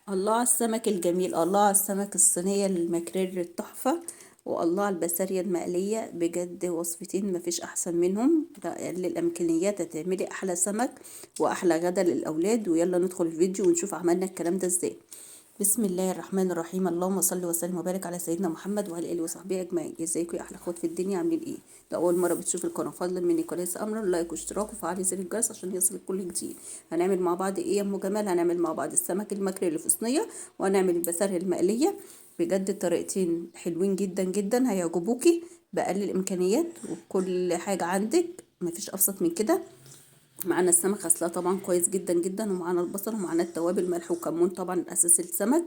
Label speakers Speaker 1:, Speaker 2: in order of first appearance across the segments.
Speaker 1: الله على السمك الجميل، الله على السمك الصينية المكريل التحفة، والله على البسارية المقلية، بجد وصفتين مفيش أحسن منهم. للإمكانيات هتعملي أحلى سمك وأحلى غدا للأولاد. ويلا ندخل الفيديو ونشوف عملنا الكلام ده ازاي. بسم الله الرحمن الرحيم، اللهم صل وسلم وبارك على سيدنا محمد وعلى اله وصحبه اجمعين. ازيكم يا احلى اخوات في الدنيا، عاملين ايه؟ لو اول مره بتشوف القناه، فضلا مني كويس امرا لايك واشتراك وفعلي زر الجرس عشان يصلك كل جديد. هنعمل مع بعض ايه يا ام جمال؟ هنعمل مع بعض السمك المكري اللي في صينيه، وهنعمل البسارية المقليه. بجد الطريقتين حلوين جدا جدا، هيعجبوكي باقل الامكانيات وكل حاجه عندك، مفيش ابسط من كده. معانا السمك غسلاه طبعا كويس جدا جدا، ومعانا البصل، ومعانا التوابل، ملح وكمون طبعا اساس السمك،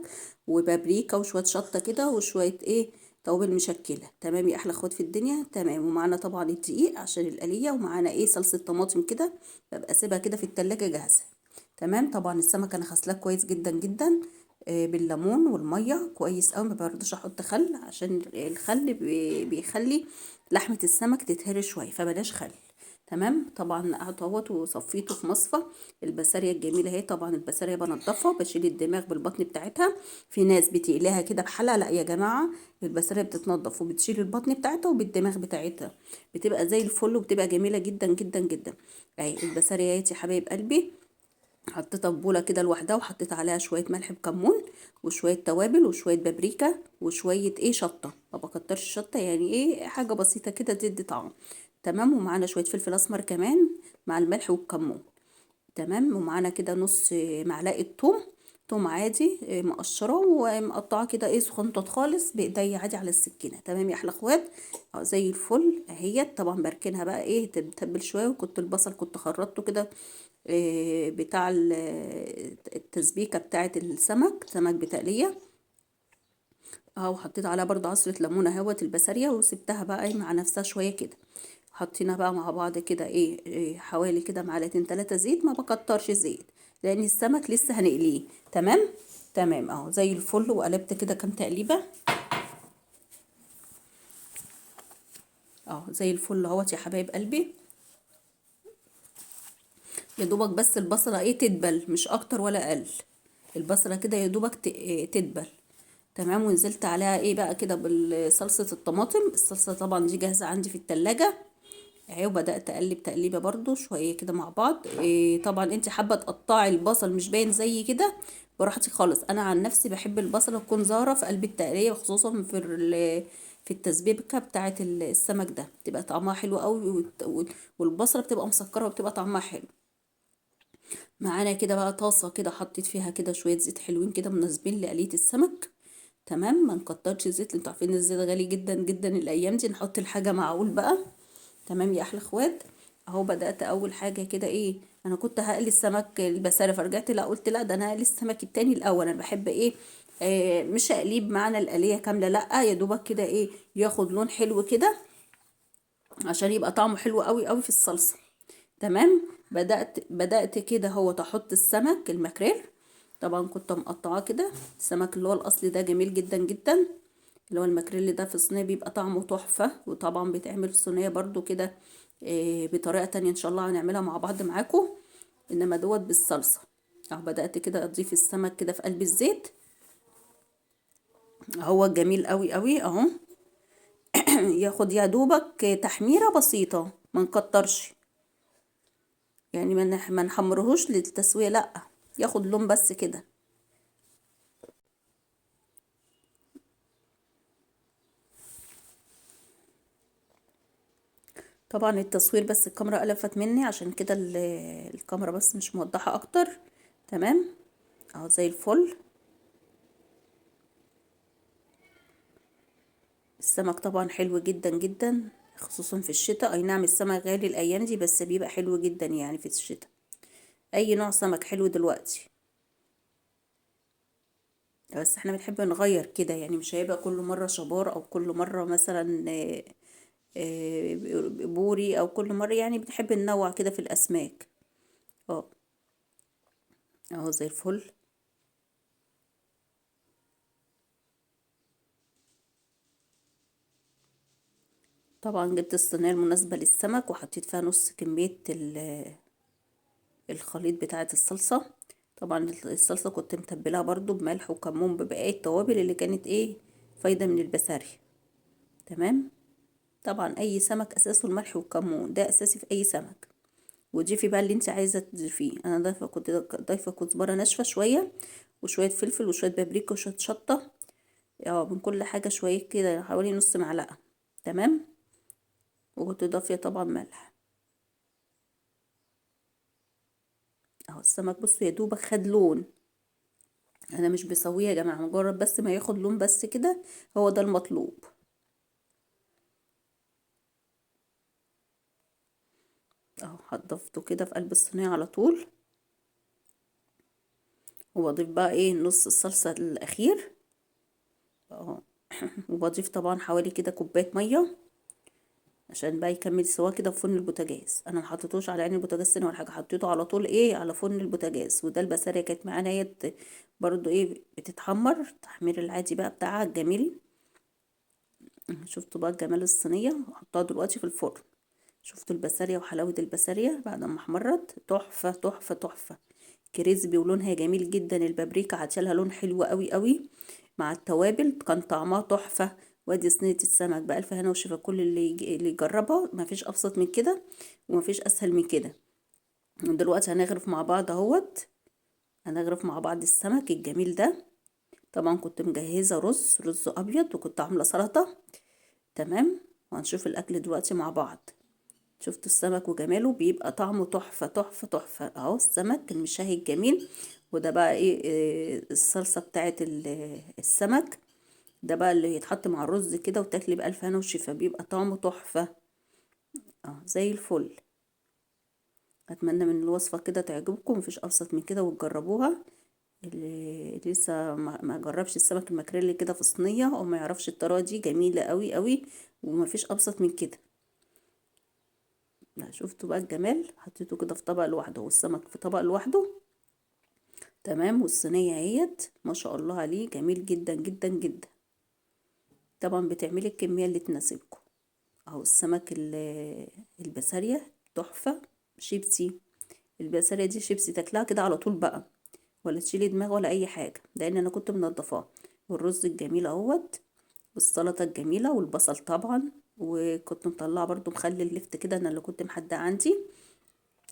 Speaker 1: وبابريكا وشويه شطه كده، وشويه ايه، توابل مشكله. تمام يا احلى اخوات في الدنيا. تمام. ومعانا طبعا الدقيق عشان القليه، ومعانا ايه، صلصه طماطم كده، ببقى اسيبها كده في التلاجة جاهزه. تمام. طبعا السمك انا غسلاه كويس جدا جدا، بالليمون والميه كويس قوي. ما برضوش احط خل عشان الخل بيخلي لحمه السمك تتهري شويه، فبلاش خل. تمام. طبعا اهوت وصفيته في مصفى. البسارية الجميلة اهي. طبعا البسارية بنضفها، بشيل الدماغ بالبطن بتاعتها. في ناس بتقليها كده بحلقة، لا يا جماعة، البسارية بتتنضف وبتشيل البطن بتاعتها وبالدماغ بتاعتها، بتبقى زي الفل وبتبقى جميلة جدا جدا جدا. اهي البسارية اهي يا حبايب قلبي. حطيتها في بوله كده لوحدها، وحطيت عليها شويه ملح بكمون، وشويه توابل، وشويه بابريكا، وشويه ايه، شطه. ما بكترش شطه، يعني ايه، حاجه بسيطه كده تدي طعم. تمام. ومعانا شويه فلفل اسمر كمان مع الملح والكمون. تمام. ومعانا كده نص معلقه توم، توم عادي، مقشره ومقطعه كده، ايه، سخنطط خالص بايديا عادي على السكينه. تمام يا احلى اخوات. زي الفل اهيت. طبعا بركنها بقى ايه، تتبل شويه. وكنت البصل كنت خرطته كده، بتاع التسبيكة بتاعة السمك، سمك بتقلية اهو. حطيت عليها برضو عصرة ليمونة اهوت البسارية، وسبتها بقى ايه مع نفسها شوية كده. حطينا بقى مع بعض كده إيه حوالي كده معلقتين 3 زيت، ما بكترش زيت لان السمك لسه هنقليه. تمام. تمام اهو زي الفل. وقلبت كده كام تقليبة اهو زي الفل اهوت يا حبايب قلبي. يا دوبك بس البصلة ايه تدبل، مش اكتر ولا اقل. البصلة كده يا دوبك تدبل. تمام. ونزلت عليها ايه بقى كده بالصلصة الطماطم. الصلصة طبعا دي جاهزة عندي في التلاجة اهي. وبدأت اقلب تقليبة برضو شوية كده مع بعض. إيه طبعا انت حابة تقطعي البصل مش باين زي كده، براحتك خالص. انا عن نفسي بحب البصلة تكون ظاهرة في قلب التقلية، خصوصا في التسبيكة بتاعة السمك ده، بتبقى طعمها حلو قوي، والبصلة بتبقى مسكرة وبتبقى طعمها حلو. معانا كده بقى طاسة كده، حطيت فيها كده شوية زيت حلوين كده مناسبين لقلية السمك. تمام. ما نكترش زيت، انتوا عارفين الزيت غالي جدا جدا الايام دي، نحط الحاجة معقول بقى. تمام يا احلى اخوات. اهو بدأت اول حاجة كده ايه، انا كنت هقلي السمك البسارة، فرجعت لا، قلت لا، ده انا هقلي السمك التاني الاول. انا بحب ايه، مش هقليه بمعنى القلية كاملة، لا، يا دوبك كده ايه، ياخد لون حلو كده عشان يبقى طعمه حلو قوي قوي في الصلصة. تمام. بدأت كده هو تحط السمك المكريل. طبعا كنت مقطعاه كده. السمك اللي هو الاصلي ده جميل جدا جدا، اللي هو المكريل ده في الصينية بيبقى طعمه تحفة. وطبعا بيتعمل في الصينية برضو كده بطريقة تانية ان شاء الله هنعملها مع بعض معاكم، انما دوت بالصلصة. اهو بدأت كده اضيف السمك كده في قلب الزيت. هو جميل قوي قوي اهو. ياخد يا دوبك تحميرة بسيطة، ما نكترش، يعني ما نحمرهوش للتسوية، لا، ياخد لون بس كده. طبعا التصوير بس الكاميرا قلفت مني، عشان كده الكاميرا بس مش موضحة اكتر. تمام. اهو زي الفل. السمك طبعا حلو جدا جدا، خصوصا في الشتاء. اي نعم السمك غالي الايام دي، بس بيبقى حلو جدا يعني في الشتاء. اي نوع سمك حلو دلوقتي. بس احنا بنحب نغير كده، يعني مش هيبقى كل مرة شبار، او كل مرة مثلا بوري، او كل مرة، يعني بنحب ننوع كده في الاسماك. اه اهو زي الفل. طبعا جبت الصينية المناسبة للسمك، وحطيت فيها نص كمية الخليط بتاعة الصلصة. طبعا الصلصة كنت متبلها برضو بملح وكمون ببقية التوابل اللي كانت ايه فايدة من البسارية. تمام. طبعا اي سمك اساسه الملح والكمون، ده اساسي في اي سمك. وضيفي بقى اللي انت عايزه تضيفيه. انا كنت ضايفه كزبره ناشفه شويه، وشويه فلفل وشويه بابريكا وشويه شطه، من كل حاجه شويه كده، حوالي نص معلقه. تمام. وكنت ضافيه طبعا ملح. اهو السمك بصوا يا دوبك خد لون. انا مش بسويه يا جماعه، مجرد بس ما ياخد لون بس كده، هو ده المطلوب. اهو هضفته كده في قلب الصينيه على طول. وبضيف بقى ايه نص الصلصه الاخير اهو. وبضيف طبعا حوالي كده كوبايه ميه عشان بقى يكمل سوا كده في فرن البوتاجاز. انا ما حطيتوش على عين البوتاجاز سنه ولا حاجه، حطيته على طول ايه على فرن البوتاجاز. وده البسارية كانت معانا هي برضو ايه بتتحمر التحمير العادي بقى بتاعها الجميل. شفتوا بقى جمال الصينيه، هحطها دلوقتي في الفرن. شفتوا البسارية وحلاوه البسارية بعد ما احمرت، تحفه تحفه تحفه. كريسبي ولونها جميل جدا، البابريكا عطيلها لون حلو قوي قوي مع التوابل، كان طعمها تحفة. وادي صينية السمك بألف هنا وشفا، كل اللي يجربها مفيش أبسط من كده ومفيش أسهل من كده. دلوقتي هنغرف مع بعض اهوت. هنغرف مع بعض السمك الجميل ده. طبعا كنت مجهزة رز أبيض، وكنت عاملة سلطة. تمام. وهنشوف الأكل دلوقتي مع بعض. شفتوا السمك وجماله، بيبقى طعمه تحفة تحفة تحفة اهو السمك المشاهي الجميل. وده بقى الصلصة بتاعت السمك. ده بقى اللي يتحط مع الرز كده وتاكلي بألف هنا وشفا، بيبقى طعمه تحفة. اه زي الفل. اتمنى من الوصفة كده تعجبكم، مفيش ابسط من كده وتجربوها. اللي لسه ما جربش السمك المكريل كده في صينية او ما يعرفش الطريقة دي، جميلة قوي قوي ومفيش ابسط من كده. شفتوا بقى الجمال، حطيته كده في طبق لوحده والسمك في طبق لوحده. تمام. والصينية اهيت ما شاء الله عليه جميل جدا جدا جدا. طبعا بتعملي الكمية اللي تناسبكم. اهو السمك البسارية تحفة. شيبسي. البسارية دي شيبسي تاكلها كده على طول بقى، ولا تشيلي دماغ ولا اي حاجة، لان انا كنت منضفاه. والرز الجميل اهوت، والسلطة الجميلة والبصل طبعا. وكنت مطلعه برضو مخلي اللفت كده، انا اللي كنت محداه عندي.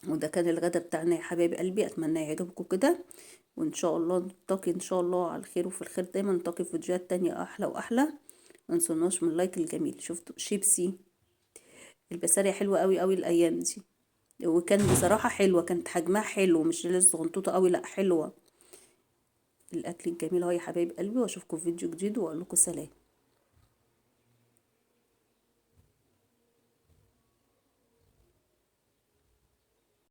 Speaker 1: وده كان الغدا بتاعنا يا حبايب قلبي، اتمنى يعجبكم كده. وان شاء الله نلتقي ان شاء الله على الخير وفي الخير دايما، نلتقي في فيديوهات تانية احلى واحلى. ما تنسوناش من اللايك الجميل. شفتوا شيبسي. البسارية حلوة قوي قوي الايام دي. وكان بصراحة حلوة، كانت حجمها حلو مش لسه صغنطوطة قوي، لا حلوة. الاكل الجميل اهو يا حبايب قلبي، واشوفكم في فيديو جديد واقول لكم سلام.